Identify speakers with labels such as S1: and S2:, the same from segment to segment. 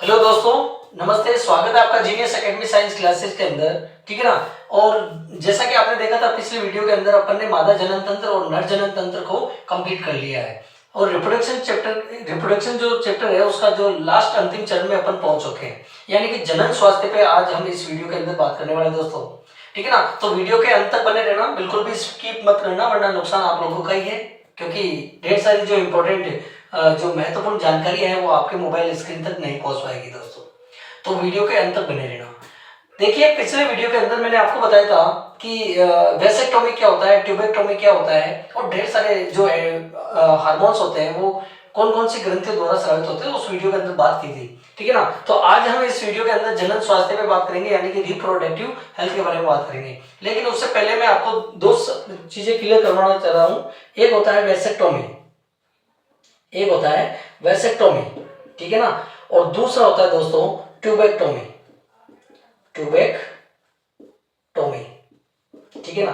S1: Hello दोस्तों, नमस्ते। स्वागत है आपका जीनियस एकेडमी साइंस क्लासेस के अंदर। ठीक है ना। और जैसा कि आपने देखा था पिछले वीडियो के अंदर अपन ने मादा जनन तंत्र और नर जनन तंत्र को कंप्लीट कर लिया है और रिप्रोडक्शन जो चैप्टर है उसका जो लास्ट अंतिम चरण में अपन पहुंच चुके हैं, यानी कि जनन स्वास्थ्य पे आज हम इस वीडियो के अंदर बात करने वाले हैं दोस्तों। ठीक है ना। तो वीडियो के अंत तक बने रहना, बिल्कुल भी स्किप मत करना वरना नुकसान आप लोगों का ही है, क्योंकि ढेर सारी जो इम्पोर्टेंट जो महत्वपूर्ण जानकारी है वो आपके मोबाइल स्क्रीन तक नहीं पहुंच पाएगी दोस्तों। तो वीडियो के अंत तक बने रहना। देखिए, पिछले वीडियो के अंदर मैंने आपको बताया था कि वेसेक्टोमी क्या होता है, ट्यूबेक्टोमी क्या होता है और ढेर सारे जो हार्मोन्स होते हैं वो कौन कौन सी ग्रंथियों द्वारा स्रावित होते हैं, उस वीडियो के अंदर बात की थी। ठीक है ना। तो आज हम इस वीडियो के अंदर जनन स्वास्थ्य पे बात करेंगे, यानी कि रिप्रोडक्टिव हेल्थ के बारे में बात करेंगे। लेकिन उससे पहले मैं आपको दो चीजें क्लियर करवाना चाह रहा हूँ। एक होता है वेसेक्टोमी, एक होता है वेसेक्टोमी, ठीक है ना। और दूसरा होता है दोस्तों ट्यूबेक्टोमी, ट्यूबेक्टोमी, ठीक है ना।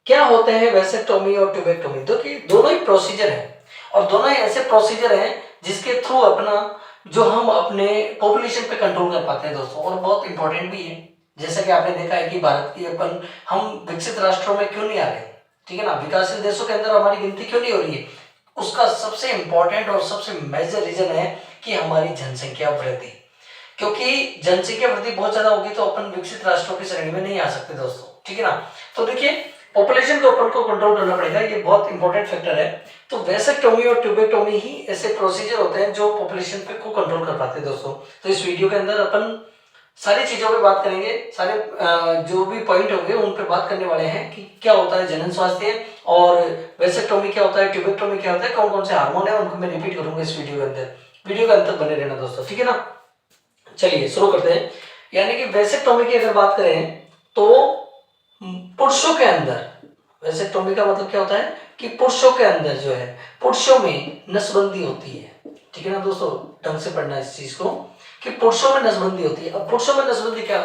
S1: क्या होते हैं वेसेक्टोमी और ट्यूबेक्टोमी? देखिए, दोनों ही प्रोसीजर है और दोनों ही ऐसे प्रोसीजर हैं जिसके थ्रू अपना जो हम अपने पॉपुलेशन पे कंट्रोल कर पाते हैं दोस्तों, और बहुत इंपॉर्टेंट भी है। जैसा कि आपने देखा है कि भारत की हम विकसित राष्ट्रों में क्यों नहीं आ रहे, ठीक है ना, विकासशील देशों के अंदर हमारी गिनती क्यों नहीं हो रही है, उसका सबसे इंपॉर्टेंट और सबसे मेजर रीजन है कि हमारी जनसंख्या वृद्धि। क्योंकि जनसंख्या वृद्धि बहुत ज्यादा होगी तो अपन विकसित राष्ट्रों की श्रेणी में नहीं आ सकते दोस्तों, ठीक है ना। तो देखिए, पॉपुलेशन को अपन को कंट्रोल करना पड़ेगा, ये बहुत इंपॉर्टेंट फैक्टर है। तो वेसेक्टोमी और ट्यूबेक्टोमी ही ऐसे प्रोसीजर होते हैं जो पॉपुलेशन पे को कंट्रोल कर पाते हैं दोस्तों। तो इस वीडियो के अंदर अपन सारी चीजों पे बात करेंगे, सारे जो भी पॉइंट होंगे उन पे बात करने वाले हैं कि क्या होता है जनन स्वास्थ्य और वेसेक्टोमी क्या होता है, ट्यूबेक्टोमी क्या होता है, कौन कौन से हार्मोन है, उनको मैं रिपीट करूंगा इस वीडियो के अंदर। वीडियो के अंत तक बने रहना दोस्तों, ठीक है ना। चलिए शुरू करते हैं। यानी कि वेसेक्टोमी की अगर बात करें तो पुरुषों के अंदर, वेसेक्टोमी का मतलब क्या होता है कि पुरुषों के अंदर जो है, पुरुषों में नसबंदी होती है, ठीक है ना दोस्तों। ढंग से पढ़ना इस चीज को कि पुरुषों में नसबंदी होती है। अब पुरुषों में नसबंदी क्या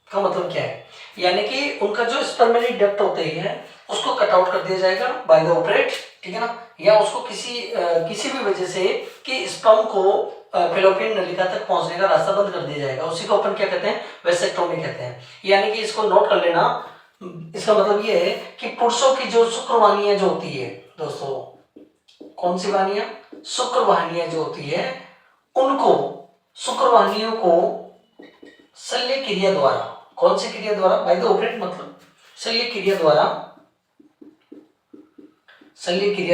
S1: का मतलब क्या है, यानी कि उनका जो स्पर्मेटरी डक्ट होते हैं उसको कट आउट कर दिया जाएगा बाय द ऑपरेट, ठीक है ना, या उसको किसी भी वजह से कि स्पर्म को फेलोपियन नलिका तक पहुंचने का रास्ता बंद कर दिया जाएगा, उसी को अपन क्या कहते हैं, वेसेक्टोमी कहते हैं। यानी कि इसको नोट कर लेना। इसका मतलब ये है कि पुरुषों की जो शुक्रवाहिनियां जो होती है दोस्तों, कौन सी वाहिनियां, शुक्रवाहिनियां जो होती है, उनको शुक्रवाहिनियों को शल्य क्रिया द्वारा, कौन सी क्रिया द्वारा, बाय द ऑपरेट मतलब शल्य क्रिया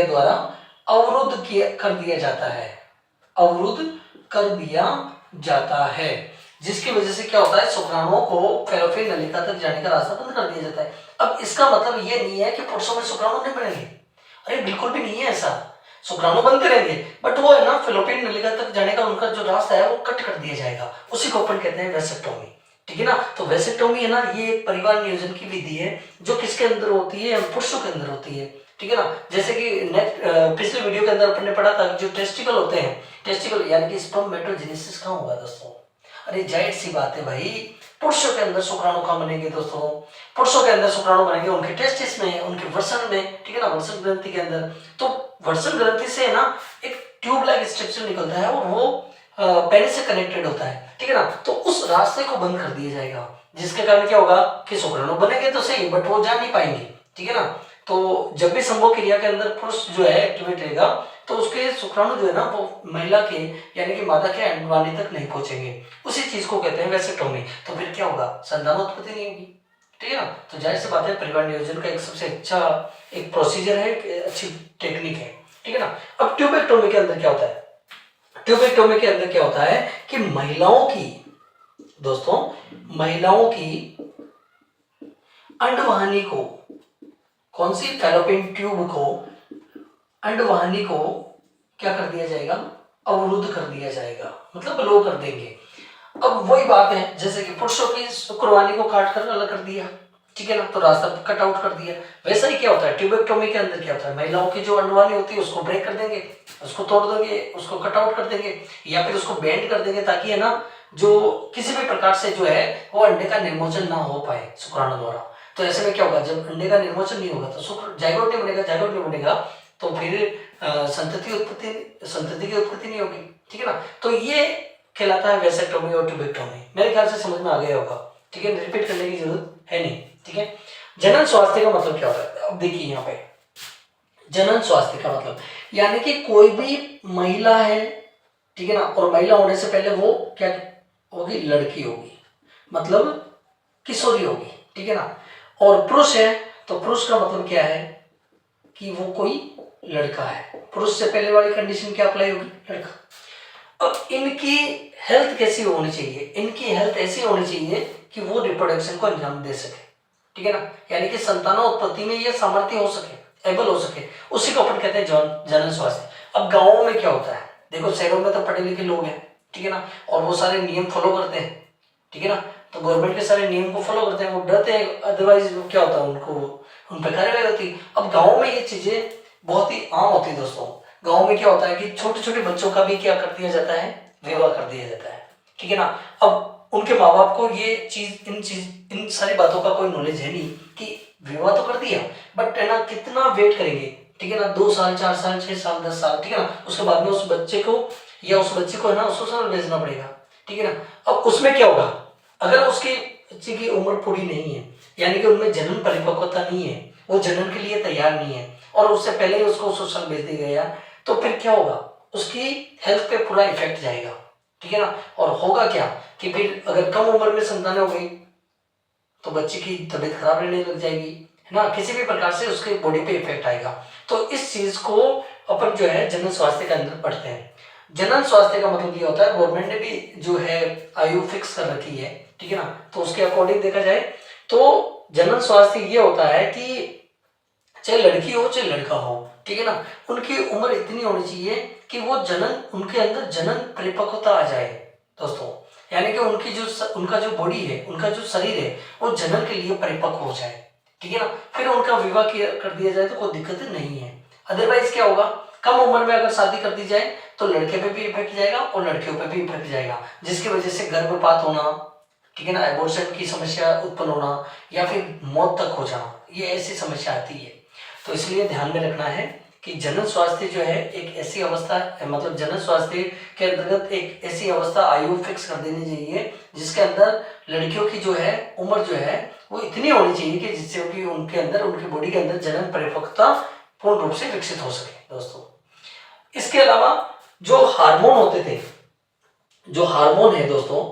S1: द्वारा अवरुद्ध कर दिया जाता है, अवरुद्ध कर दिया जाता है, जिसकी वजह से क्या होता है, शुक्राणुओं को फेलोपियन नलिका तक जाने का रास्ता बंद कर दिया जाता है। अब इसका मतलब ये नहीं है कि पुरुषों में शुक्राणु नहीं बनेंगे, अरे बिल्कुल भी नहीं है ऐसा, शुक्राणु बनते रहेंगे, बट वो है ना फेलोपियन नलिका तक जाने का उनका जो रास्ता है वो कट कर दिया जाएगा, उसी को अपन कहते हैं वेसेक्टोमी, ठीक है ना। तो वेसेक्टोमी है ना, ये एक परिवार नियोजन की विधि है जो किसके अंदर होती है, पुरुषों के अंदर होती है, ठीक है ना। जैसे कि पिछले वीडियो के अंदर अपन ने पढ़ा था जो टेस्टिकल होते हैं, टेस्टिकल यानी कि स्पर्मेटोजेनेसिस कहाँ होगा दोस्तों, अरे जाहिर सी बात है भाई, पुरुषों के अंदर शुक्राणु कहाँ बनेंगे दोस्तों, पुरुषों के अंदर शुक्राणु बनेंगे उनके टेस्टिस में, उनके वृषण में, ठीक है ना, वृषण ग्रंथि के अंदर। तो वृषण ग्रंथि से ना एक ट्यूब लाइक स्ट्रक्चर निकलता है और वो पेनिस से कनेक्टेड होता है, ठीक है ना। तो उस रास्ते को बंद कर दिया जाएगा, जिसके कारण क्या होगा कि शुक्राणु बनेंगे तो सही बट वो जा नहीं पाएंगे, ठीक है ना। तो जब भी संभोग क्रिया के अंदर पुरुष जो है एक्टिवेट रहेगा तो उसके शुक्राणु जो है ना वो महिला के यानी कि मादा के अंडवानी तक नहीं पहुंचेंगे, उसी चीज को कहते हैं वेसेक्टोमी। तो फिर क्या होगा, संतानोत्पत्ति नहीं होगी, ठीक है ना। तो जाहिर सी बात है परिवार नियोजन का एक सबसे अच्छा एक प्रोसीजर है, एक अच्छी टेक्निक है, ठीक है ना। अब ट्यूबेक्टोमी के अंदर क्या होता है, ट्यूबेक्टोमी के अंदर क्या होता है कि महिलाओं की दोस्तों, महिलाओं की अंडवाहिनी को, कौन सी, फैलोपियन ट्यूब को, अंडवाहिनी को क्या कर दिया जाएगा, अवरुद्ध कर दिया जाएगा, मतलब लो कर देंगे। अब वही बात है जैसे कि पुरुषों की शुक्रवाहिनी को काट कर अलग कर दिया, ठीक है ना, तो रास्ता कट आउट कर दिया। वैसा ही क्या होता है ट्यूबेक्टोमी के अंदर, क्या होता है, महिलाओं की जो अंडवाहिनी होती है उसको ब्रेक कर देंगे, उसको तोड़ देंगे, उसको कट आउट कर देंगे या फिर उसको बेंड कर देंगे, ताकि है ना जो किसी भी प्रकार से जो है वो अंडे का निर्मोचन ना हो पाए शुक्राणु द्वारा। तो ऐसे में क्या होगा, जब अंडे का निर्मोचन नहीं होगा तो शुक्र जाइगोट नहीं बनेगा, जाइगोट नहीं बनेगा तो फिर संतति की उत्पत्ति नहीं होगी, ठीक है ना। तो ये कहलाता है वेसेक्टोमी और ट्यूबेक्टोमी। मेरे ख्याल से समझ में आ गया होगा, ठीक है, रिपीट करने की जरूरत है नहीं, ठीक है। जनन स्वास्थ्य का मतलब क्या होता है, अब देखिए यहाँ पे जनन स्वास्थ्य का मतलब यानी कि कोई भी महिला है, ठीक है ना, और महिला होने से पहले वो क्या होगी, लड़की होगी, मतलब किशोरी होगी, ठीक है ना। और पुरुष है तो पुरुष का मतलब क्या है कि वो कोई लड़का है, पुरुष से पहले वाली कंडीशन क्या अप्लाई होगी, लड़का। अब इनकी हेल्थ कैसी होनी चाहिए, इनकी हेल्थ ऐसी होनी चाहिए कि वो रिप्रोडक्शन को अंजाम दे सके, ठीक है ना, यानी कि संतानोत्पत्ति में ये सामर्थ्य हो सके, एबल हो सके, उसी को अपन कहते हैं जनन स्वास्थ्य। अब गाँवों में क्या होता है, देखो शहरों में तो पढ़े लिखे लोग हैं, ठीक है ना, और वो सारे नियम फॉलो करते हैं, ठीक है ना, तो गवर्नमेंट के सारे नियम को फॉलो करते हैं, वो डरते हैं, अदरवाइज क्या होता है उनको उन पर कार्रवाई होती है। अब गाँव में ये चीजें बहुत ही आम होती है दोस्तों। गाँव में क्या होता है कि छोटे छोटे बच्चों का भी क्या कर दिया जाता है, विवाह कर दिया जाता है, ठीक है ना। अब उनके माँ बाप को ये चीज इन सारी बातों का कोई नॉलेज है नहीं कि विवाह तो कर दिया, बट है ना कितना वेट करेंगे, ठीक है ना, 2 साल 4 साल 6 साल 10 साल, ठीक है ना, उसके बाद में उस बच्चे को या उस बच्चे को है ना ससुराल भेजना पड़ेगा, ठीक है ना। अब उसमें क्या होगा, अगर उसके बच्चे की उम्र पूरी नहीं है, यानी कि उनमें जनन परिपक्वता नहीं है, वो जनन के लिए तैयार नहीं है, और उससे पहले ही उसको ससुराल भेज दिया गया, तो फिर क्या होगा, उसकी हेल्थ पे पूरा इफेक्ट जाएगा, ठीक है ना। और होगा क्या कि फिर अगर कम उम्र में संतान हो गई तो बच्चे की तबीयत खराब रहने लग जाएगी, है ना, किसी भी प्रकार से उसके बॉडी पे इफेक्ट आएगा। तो इस चीज को अपन जो है जनन स्वास्थ्य के अंदर पढ़ते हैं। जनन स्वास्थ्य का मतलब ये होता है, गवर्नमेंट ने भी जो है आयु फिक्स कर रखी है, ठीक है ना, तो उसके अकॉर्डिंग देखा जाए तो जनन स्वास्थ्य ये होता है कि चाहे लड़की हो चाहे लड़का हो, ठीक है ना, उनकी उम्र इतनी होनी चाहिए कि वो जनन उनके अंदर जनन परिपक्वता आ जाए दोस्तों, यानी कि उनकी जो उनका जो बॉडी है, उनका जो शरीर है, वो जनन के लिए परिपक्व हो जाए, ठीक है ना, फिर उनका विवाह कर दिया जाए तो कोई दिक्कत नहीं है। अदरवाइज क्या होगा, कम उम्र में अगर शादी कर दी जाए तो लड़के पे भी इफेक्ट जाएगा और लड़कियों पे भी इफेक्ट जाएगा, जिसकी वजह से गर्भपात होना, ठीक है ना, एबॉर्शन की समस्या उत्पन्न होना या फिर मौत तक हो जाना, ये ऐसी समस्या आती है। तो इसलिए ध्यान में रखना है कि जनन स्वास्थ्य जो है एक ऐसी अवस्था, मतलब जनन स्वास्थ्य के अंतर्गत एक ऐसी अवस्था आयु फिक्स कर देनी चाहिए जिसके अंदर लड़कियों की जो है उम्र जो है वो इतनी होनी चाहिए कि जिससे कि उनके अंदर, उनकी बॉडी के अंदर जनन परिपक्वता पूर्ण रूप से विकसित हो सके दोस्तों। इसके अलावा जो हार्मोन होते थे, जो हार्मोन है दोस्तों,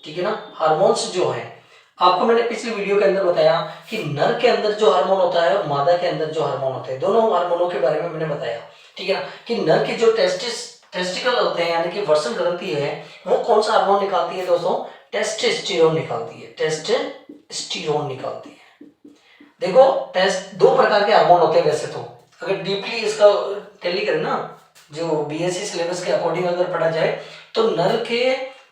S1: ठीक है ना, हार्मोन्स जो है, आपको मैंने पिछली वीडियो के अंदर बताया कि नर के अंदर जो हार्मोन होता है और मादा के अंदर जो हार्मोन होते हैं, दोनों हार्मोनों के बारे में मैंने बताया, ठीक है ना, कि नर के जो टेस्टिकल होते हैं यानी कि वृषण ग्रंथि है, वो कौन सा हार्मोन निकालती है दोस्तों, टेस्टोस्टेरोन निकालती है, टेस्टोस्टेरोन निकालती है। देखो टेस्ट 2 प्रकार के हार्मोन होते हैं वैसे तो, अगर डीपली इसका टैली करें ना, जो बीएससी सिलेबस के अकॉर्डिंग अगर पढ़ा जाए तो नर के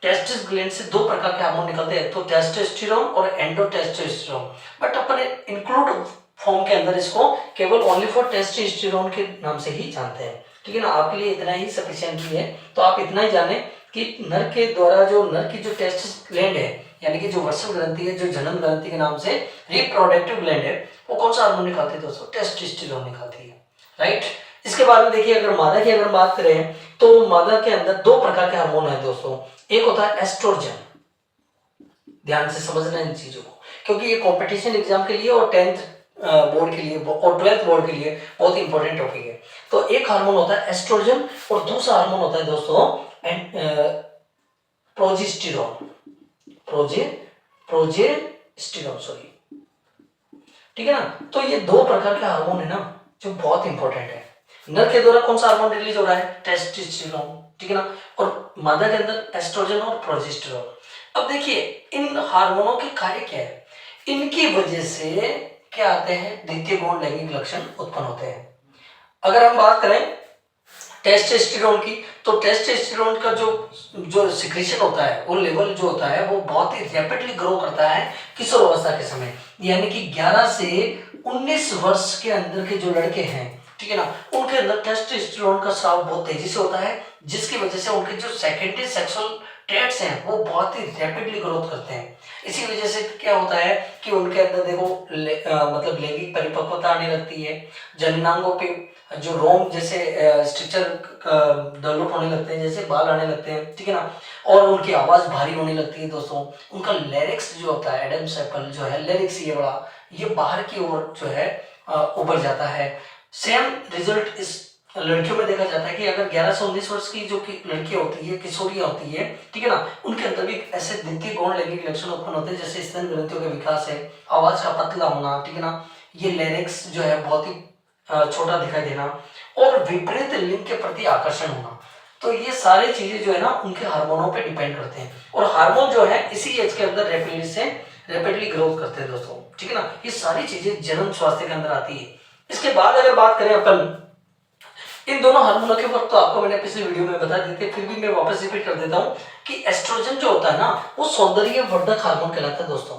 S1: टेस्टिस ग्लैंड से 2 प्रकार के हार्मोन निकलते हैं, तो टेस्टोस्टेरोन और एंडोटेस्टोस्टेरोन, बट अपन इंक्लूड फॉर्म के अंदर इसको केवल ओनली फॉर टेस्टोस्टेरोन के नाम से ही जानते हैं, ठीक है ना। आपके लिए इतना ही सफिशिएंट है, तो आप इतना ही जाने कि नर के द्वारा जो नर की जो टेस्टिस ग्लैंड है, यानी कि जो वृषण ग्रंथि है, जो जनन ग्रंथि के नाम से रिप्रोडक्टिव ग्लैंड है, वो कौन सा हार्मोन निकालती है दोस्तों, टेस्टोस्टेरोन निकालती है, राइट। इसके बाद में देखिए, अगर मादा की अगर बात करें तो मादा के अंदर 2 प्रकार के हार्मोन है दोस्तों, एक होता है एस्ट्रोजन, ध्यान से समझना इन चीजों को, क्योंकि ये कंपटीशन एग्जाम के लिए और 10th बोर्ड के लिए और 12th बोर्ड के लिए बहुत इंपॉर्टेंट टॉपिक है। तो एक हार्मोन होता है एस्ट्रोजन और दूसरा हार्मोन होता है दोस्तों प्रोजेस्टेरोन, प्रोजेस्टेरोन सॉरी, ठीक है ना। तो ये 2 प्रकार के हार्मोन है ना जो बहुत इंपॉर्टेंट है। नर के द्वारा कौन सा हार्मोन रिलीज हो रहा है, टेस्टोस्टेरोन, ठीक है ना, और मादा के अंदर एस्ट्रोजन और प्रोजेस्टेरोन। अब देखिए इन हार्मोनों के कार्य क्या है, इनकी वजह से क्या आते हैं, द्वितीय गौण लैंगिक लक्षण उत्पन्न होते हैं। अगर हम बात करें टेस्टोस्टेरोन की, तो टेस्टोस्टेरोन का जो सिक्रीशन होता है, वो लेवल जो होता है वो बहुत ही रैपिडली ग्रो करता है किशोर अवस्था के समय, यानी कि 11 से 19 वर्ष के अंदर के जो लड़के हैं, ठीक है ना, उनके अंदर टेस्टोस्टेरोन का स्राव बहुत तेजी से होता है, जिसकी वजह से उनके जो सेकेंडरी सेक्सुअल टेट्स हैं वो बहुत ही रैपिडली ग्रोथ करते हैं। इसी वजह से क्या होता है कि उनके अंदर देखो मतलब लैंगिक परिपक्वता आने लगती है, जननांगों पे जो रोम जैसे स्ट्रक्चर डेवलप होने लगते हैं, जैसे बाल आने लगते हैं, ठीक है ना, और उनकी आवाज भारी होने लगती है दोस्तों। उनका लेरिक्स जो होता है, एडम सेपल जो है लेरिक्स ये बड़ा ये बाहर की ओर जो है उभर जाता है। सेम रिजल्ट इस लड़कियों में देखा जाता है कि अगर 11 से 19 वर्ष की जो लड़कियां होती है, किशोरियां होती है, ठीक है ना, उनके अंदर भी ऐसे द्वितीय गौण लैंगिक लक्षण उत्पन्न होते हैं, जैसे स्तन ग्रंथियों का विकास है, आवाज का पतला होना, ठीक है ना, ये लेरिक्स जो है बहुत ही छोटा दिखाई देना, और विपरीत लिंग के प्रति आकर्षण होना। तो ये सारी चीजें जो है ना उनके हार्मोनों पे डिपेंड करते हैं, और हार्मोन जो है इसी एज के अंदर रैपिडली ग्रोथ करते हैं दोस्तों, ठीक है ना। ये सारी चीजें जन्म स्वास्थ्य के अंदर आती है। इसके बाद अगर बात करें अपन इन दोनों हार्मोनों के ऊपर, तो आपको मैंने पिछले वीडियो में बता दी थी, फिर भी मैं वापस रिपीट कर देता हूँ कि एस्ट्रोजन जो होता है ना वो सौंदर्य वर्धक हार्मोन कहलाता है दोस्तों।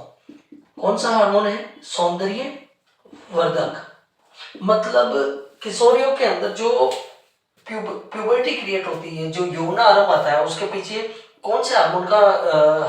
S1: कौन सा हार्मोन है? सौंदर्य वर्धक। मतलब किशोरियों के अंदर जो प्यूबर्टी क्रिएट होती है, जो यौवन आरंभ आता है, उसके पीछे कौन से हार्मोन का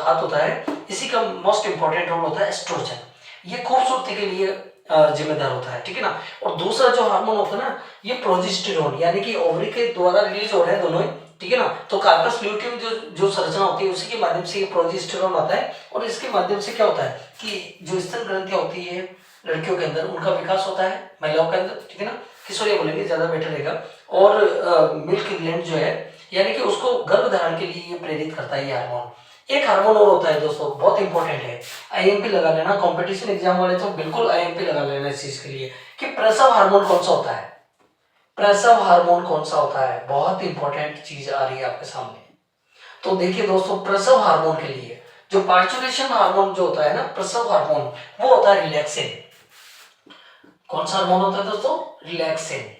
S1: हाथ होता है? इसी का मोस्ट इंपॉर्टेंट रोल होता है एस्ट्रोजन। ये खूबसूरती के लिए जिम्मेदार होता है, ठीक है ना। और दूसरा जो हार्मोन होता है ना ये प्रोजेस्टेरोन, यानी कि ओवरी के द्वारा रिलीज हो रहे हैं दोनों ही, ठीक है ना। तो कार्पस ल्यूटियम जो संरचना होती है उसी के माध्यम से ये प्रोजेस्टेरोन आता है, और इसके माध्यम से क्या होता है कि जो स्तन ग्रंथियां होती है लड़कियों के अंदर उनका विकास होता है, महिलाओं के अंदर, ठीक है ना, किशोरिया बोलेंगे ज्यादा बेटर रहेगा। और मिल्क ग्लैंड जो है यानी कि उसको गर्भ धारण के लिए ये प्रेरित करता है ये हार्मोन। एक हार्मोन और होता है दोस्तों, बहुत इंपॉर्टेंट है, आईएमपी लगा लेना, कंपटीशन एग्जाम वाले तो बिल्कुल आईएमपी लगा लेना इस चीज के लिए, कि प्रसव हार्मोन कौन सा होता है। प्रसव हार्मोन कौन सा होता है, बहुत इंपॉर्टेंट चीज आ रही है आपके सामने। तो देखिए दोस्तों, प्रसव हार्मोन के लिए जो पार्चुरेशन हार्मोन जो होता है ना, प्रसव हार्मोन, वो होता है रिलैक्सिन। कौन सा हार्मोन होता है दोस्तों? रिलैक्सिन।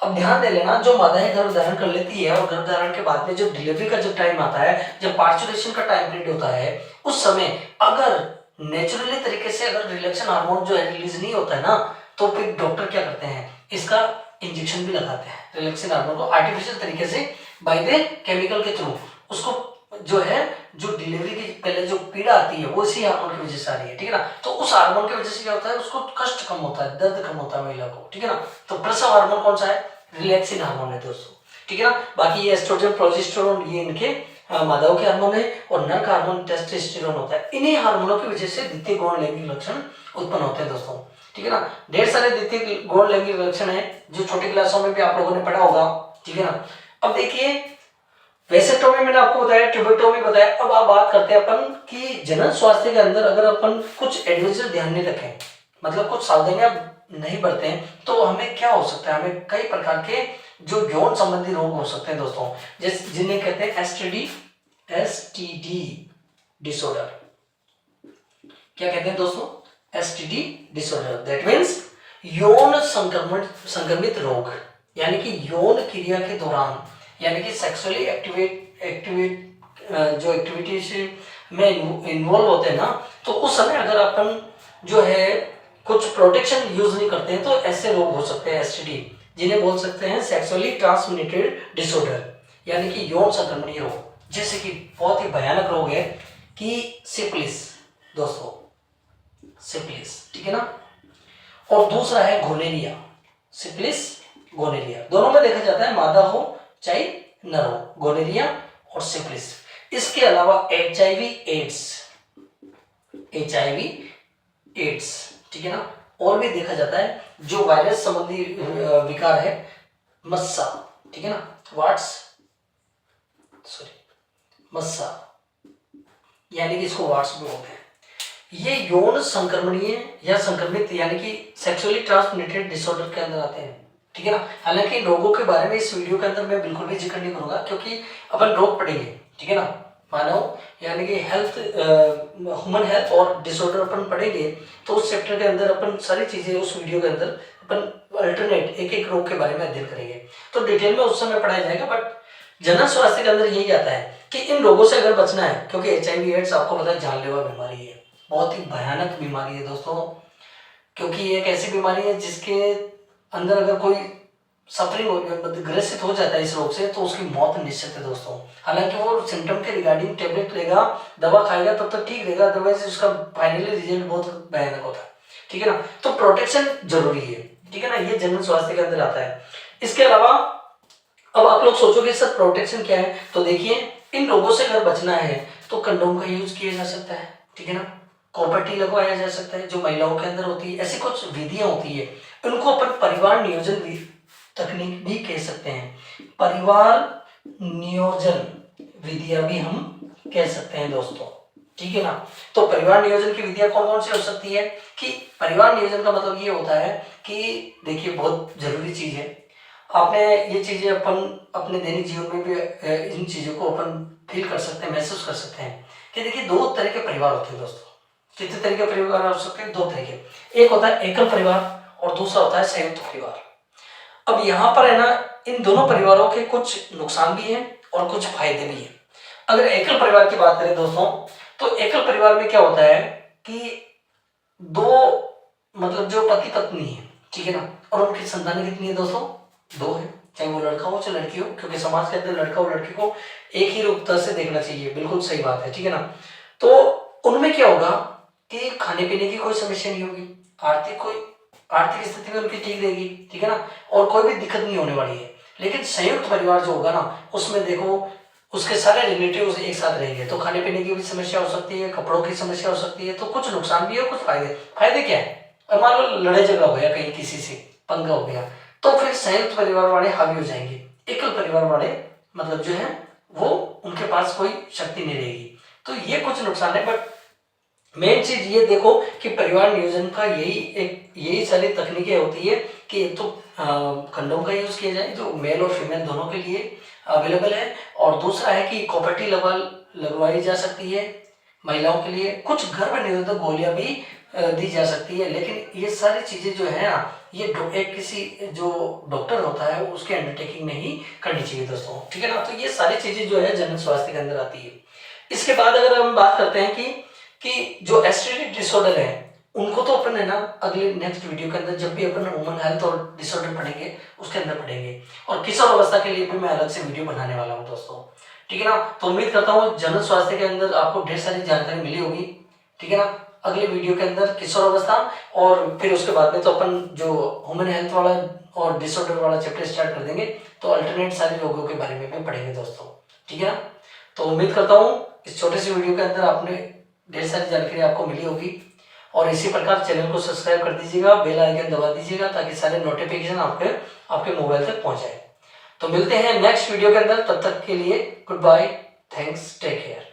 S1: अब ध्यान दे लेना, जो मादाएं गर्भ धारण कर लेती है और गर्भ धारण के बाद में जो डिलीवरी का जब टाइम आता है, जब पार्चुरेशन का टाइम पीरियड होता है, उस समय अगर नेचुरली तरीके से अगर रिलैक्सन हार्मोन जो है रिलीज नहीं होता है ना, तो फिर डॉक्टर क्या करते हैं, इसका इंजेक्शन भी लगाते हैं रिलैक्सन हार्मोन को आर्टिफिशियल तरीके से बाय द केमिकल के थ्रू। उसको जो है जो डिलीवरी की पहले जो पीड़ा आती है वो इसी हार्मोन की वजह से आ रही है, ठीक है ना। तो उस हार्मोन की वजह से क्या होता है, उसको कष्ट कम होता है, दर्द कम होता है महिला को, ठीक है ना। तो प्रसव हार्मोन कौन सा है? रिलैक्सिन हार्मोन है दोस्तों, ठीक है ना। बाकी ये एस्ट्रोजन, प्रोजेस्टेरोन ये इनके मादाओं के हार्मोन है, और नर का हार्मोन टेस्टोस्टेरोन होता है। इन्हीं हार्मोनों की वजह से द्वितीय गौण लैंगिक लक्षण उत्पन्न होते हैं दोस्तों, ठीक है ना। ढेर सारे द्वितीय गौण लैंगिक लक्षण है जो छोटी क्लासों में भी आप लोगों ने पढ़ा होगा, ठीक है ना। अब देखिए, वेसेक्टोमी मैंने आपको बताया, ट्यूबेक्टोमी बताया। अब आप बात करते हैं अपन कि जनन स्वास्थ्य के अंदर अगर अपन कुछ एडवाइजर ध्यान नहीं रखें, मतलब कुछ सावधानियां नहीं बरते हैं, तो हमें क्या हो सकता है, हमें कई प्रकार के जो यौन संबंधी रोग हो सकते हैं दोस्तों, जैसे जिन्हें कहते हैं एसटीडी डिसऑर्डर। क्या कहते हैं दोस्तों? एसटीडी डिसऑर्डर, दैट मीन्स यौन संक्रमित रोग, यानी कि यौन क्रिया के दौरान, यानी कि सेक्सुअली जो एक्टिविटीज में इन्वॉल्व होते हैं ना, तो उस समय अगर अपन जो है कुछ प्रोटेक्शन यूज नहीं करते हैं, तो ऐसे रोग हो सकते हैं एसटीडी, जिन्हें बोल सकते हैं सेक्सुअली ट्रांसमिटेड डिसऑर्डर, यानी कि यौन संक्रमणीय रोग। जैसे कि बहुत ही भयानक रोग है कि सिफिलिस दोस्तों, सिफिलिस, ठीक है ना। और दूसरा है गोनेरिया, सिफिलिस गोनेरिया, दोनों में देखा जाता है, मादा हो चाहे नर हो, गोनेरिया और सिफिलिस। इसके अलावा एचआईवी एड्स, ठीक है ना, और भी देखा जाता है जो वायरस संबंधी विकार है, मस्सा, ठीक है ना, मस्सा, यानी कि इसको वाट्स भी बोलते हैं। ये यौन संक्रमणीय या संक्रमित यानी कि सेक्सुअली ट्रांसमिटेड डिसऑर्डर के अंदर आते हैं, ठीक है ना। हालांकि रोगों के बारे में इस वीडियो के अंदर मैं बिल्कुल भी जिक्र नहीं करूंगा, क्योंकि अपन रोग पढ़ेंगे, ठीक है ना, मानव यानी कि हेल्थ, ह्यूमन हेल्थ और डिसऑर्डर अपन पढ़ेंगे, तो उस चैप्टर के अंदर अपन सारी चीजें उस वीडियो के अंदर अपन अल्टरनेट एक एक रोग के बारे में अध्ययन करेंगे, तो डिटेल में उस समय पढ़ाया जाएगा। बट जनन स्वास्थ्य के अंदर यही आता है कि इन रोगों से अगर बचना है, क्योंकि एचआईवी एड्स आपको पता है जानलेवा बीमारी है, बहुत ही भयानक बीमारी है दोस्तों, क्योंकि एक ऐसी बीमारी है जिसके अंदर अगर कोई सफरिंग मतलब ग्रसित हो जाता है इस रोग से, तो उसकी मौत निश्चित है दोस्तों। हालांकि वो सिम्टम के रिगार्डिंग टेबलेट लेगा, दवा खाएगा तब तक ठीक रहेगा, अदरवाइज उसका फाइनली रिजल्ट बहुत भयानक होता है। ठीक है ना, तो प्रोटेक्शन जरूरी है। ठीक है ना, ये जनरल स्वास्थ्य के अंदर आता है। इसके अलावा अब आप लोग सोचोगे सर प्रोटेक्शन क्या है, तो देखिए इन रोगों से अगर बचना है तो कंडोम का यूज किया जा सकता है। ठीक है ना, कॉपर टी लगवाया जा सकता है जो महिलाओं के अंदर होती है। ऐसी कुछ विधियां होती है, उनको अपन परिवार नियोजन तकनीक भी कह सकते हैं। परिवार नियोजन विधियां भी हम कह सकते हैं दोस्तों। ठीक है ना, तो परिवार नियोजन की विधियां कौन कौन सी हो सकती है कि परिवार नियोजन का मतलब ये होता है कि देखिए बहुत जरूरी चीज है। आपने ये चीजें अपन अपने दैनिक जीवन में भी इन चीजों को अपन फील कर सकते हैं, महसूस कर सकते हैं कि देखिए दो तरह के परिवार होते हैं दोस्तों। कितने तरह के परिवार हो सकते हैं? दो तरह के। एक होता है एकल परिवार और दूसरा होता है संयुक्त परिवार। अब यहाँ पर है ना, इन दोनों परिवारों के कुछ नुकसान भी हैं और कुछ फायदे भी हैं। अगर एकल परिवार की बात करें दोस्तों, तो एकल परिवार में क्या होता है कि दो मतलब जो पति पत्नी है, ठीक है ना, और उनकी संतानें कितनी है दोस्तों? दो है, चाहे वो लड़का हो चाहे लड़की हो, क्योंकि समाज के अंदर लड़का और लड़की को एक ही रूपता से देखना चाहिए। बिल्कुल सही बात है। ठीक है ना, तो उनमें क्या होगा कि खाने पीने की कोई समस्या नहीं होगी, आर्थिक स्थिति में उनकी ठीक रहेगी। ठीक है ना, और कोई भी दिक्कत नहीं होने वाली है। लेकिन संयुक्त परिवार जो होगा ना, उसमें देखो उसके सारे रिलेटिव्स एक साथ रहेंगे, तो खाने पीने की भी समस्या हो सकती है, कपड़ों की समस्या हो सकती है। तो कुछ नुकसान भी है, कुछ फायदे। फायदे क्या है? अब मान लो लड़ाई झगड़ा हो गया, कहीं किसी से पंगा हो गया, तो फिर संयुक्त परिवार वाले हावी हो जाएंगे। एकल परिवार वाले मतलब जो है वो उनके पास कोई शक्ति नहीं रहेगी। तो ये कुछ नुकसान है, बट मेन चीज ये देखो कि परिवार नियोजन का यही सारी तकनीकें होती है कि एक तो कंडोम का यूज किया जाए जो मेल और फीमेल दोनों के लिए अवेलेबल है, और दूसरा है कि कॉपर टी लगवाई जा सकती है महिलाओं के लिए। कुछ गर्भ निरोधक गोलियां भी दी जा सकती है। लेकिन ये सारी चीजें जो है ना, ये एक किसी जो डॉक्टर होता है उसके अंडरटेकिंग में ही करनी चाहिए दोस्तों। ठीक है ना, तो ये सारी चीजें जो है जनरल स्वास्थ्य के अंदर आती है। इसके बाद अगर हम बात करते हैं कि जो एसटीडी डिसऑर्डर है उनको तो अपन है ना अगले नेक्स्ट वीडियो के अंदर जब भी अपन वुमन हेल्थ और डिसऑर्डर पढ़ेंगे उसके अंदर पढ़ेंगे, और किशोर अवस्था के लिए भी मैं अलग से वीडियो बनाने वाला हूँ दोस्तों। ठीक है ना, तो उम्मीद करता हूँ जनरल स्वास्थ्य के अंदर आपको ढेर सारी जानकारी मिली होगी। ठीक है ना, अगले वीडियो के अंदर किशोर अवस्था और फिर उसके बाद में तो अपन जो ह्यूमन हेल्थ वाला और डिसऑर्डर वाला चैप्टर स्टार्ट कर देंगे, तो अल्टरनेट सारे रोगों के बारे में भी पढ़ेंगे दोस्तों। ठीक है ना, तो उम्मीद करता हूँ इस छोटे से वीडियो के अंदर आपने ढेर सारी जानकारी आपको मिली होगी। और इसी प्रकार चैनल को सब्सक्राइब कर दीजिएगा, बेल आइकन दबा दीजिएगा ताकि सारे नोटिफिकेशन आपके मोबाइल तक पहुंच जाए। तो मिलते हैं नेक्स्ट वीडियो के अंदर, तब तक के लिए good bye, thanks, take care.